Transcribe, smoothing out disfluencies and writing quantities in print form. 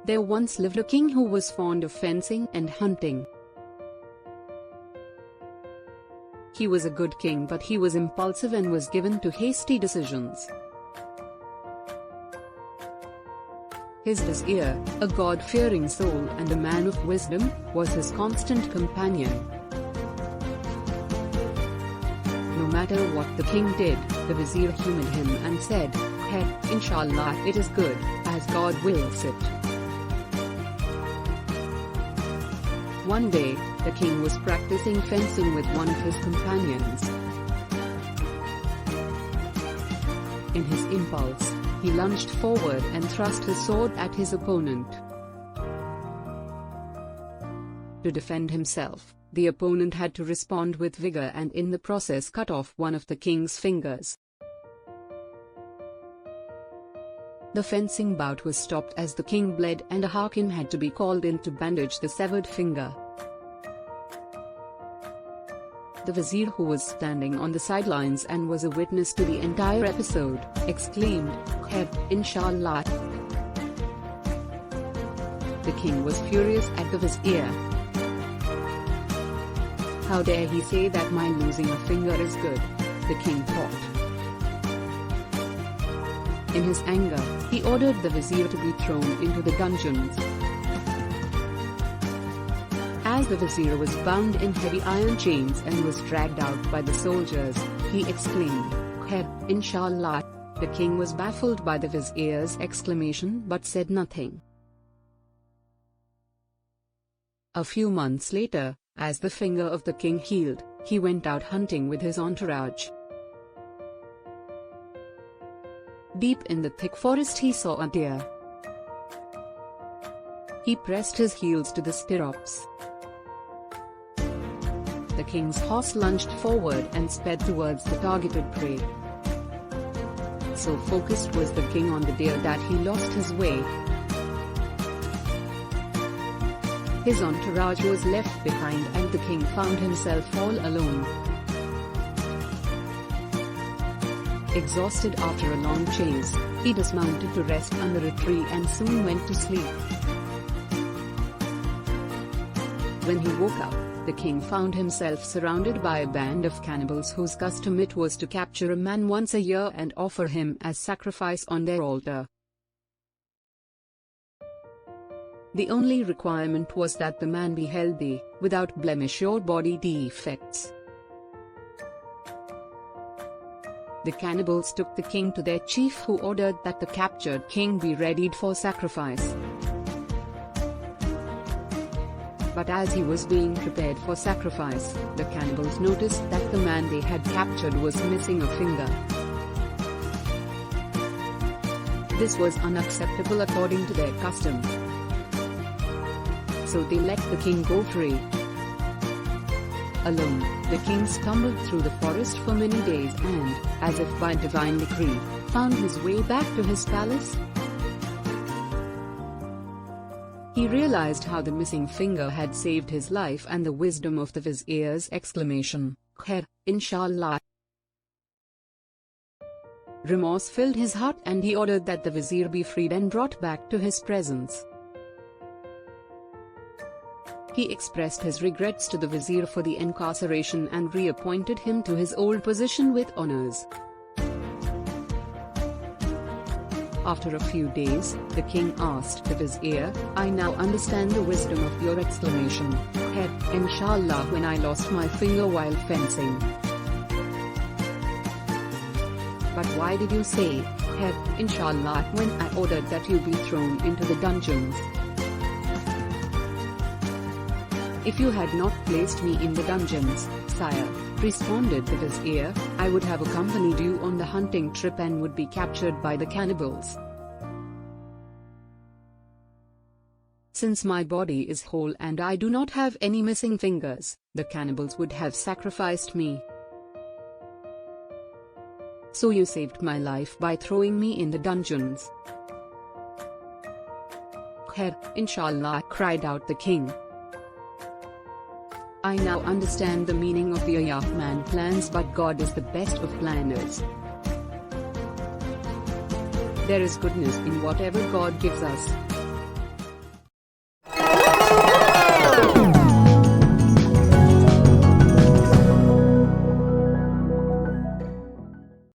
There once lived a king who was fond of fencing and hunting. He was a good king, but he was impulsive and was given to hasty decisions. His vizier, a God-fearing soul and a man of wisdom, was his constant companion. No matter what the king did, the vizier humored him and said, "Khair, inshallah, it is good, as God wills it." One day, the king was practicing fencing with one of his companions. In his impulse, he lunged forward and thrust his sword at his opponent. To defend himself, the opponent had to respond with vigor and in the process cut off one of the king's fingers. The fencing bout was stopped as the king bled and a hakim had to be called in to bandage the severed finger. The vizier, who was standing on the sidelines and was a witness to the entire episode, exclaimed, "Khair, inshallah." The king was furious at the vizier. How dare he say that my losing a finger is good? The king thought. In his anger, he ordered the vizier to be thrown into the dungeons. As the vizier was bound in heavy iron chains and was dragged out by the soldiers, he exclaimed, "Khair, inshallah." The king was baffled by the vizier's exclamation but said nothing. A few months later, as the finger of the king healed, he went out hunting with his entourage. Deep in the thick forest he saw a deer. He pressed his heels to the stirrups. The king's horse lunged forward and sped towards the targeted prey. So focused was the king on the deer that he lost his way. His entourage was left behind and the king found himself all alone. Exhausted after a long chase, he dismounted to rest under a tree and soon went to sleep. When he woke up, the king found himself surrounded by a band of cannibals whose custom it was to capture a man once a year and offer him as sacrifice on their altar. The only requirement was that the man be healthy, without blemish or body defects. The cannibals took the king to their chief, who ordered that the captured king be readied for sacrifice. But as he was being prepared for sacrifice, the cannibals noticed that the man they had captured was missing a finger. This was unacceptable according to their custom. So they let the king go free. Alone, the king stumbled through the forest for many days and, as if by divine decree, found his way back to his palace. He realized how the missing finger had saved his life and the wisdom of the vizier's exclamation, "Khair, inshallah." Remorse filled his heart and he ordered that the vizier be freed and brought back to his presence. He expressed his regrets to the vizier for the incarceration and reappointed him to his old position with honors. After a few days, the king asked the vizier, "I now understand the wisdom of your exclamation, Khair, inshallah, when I lost my finger while fencing. But why did you say, Khair, inshallah, when I ordered that you be thrown into the dungeons? If you had not placed me in the dungeons, sire," responded the vizier, "I would have accompanied you on the hunting trip and would be captured by the cannibals. Since my body is whole and I do not have any missing fingers, the cannibals would have sacrificed me. So you saved my life by throwing me in the dungeons." "Khair, inshallah," cried out the king. "I now understand the meaning of the ayah, man plans but God is the best of planners. There is goodness in whatever God gives us.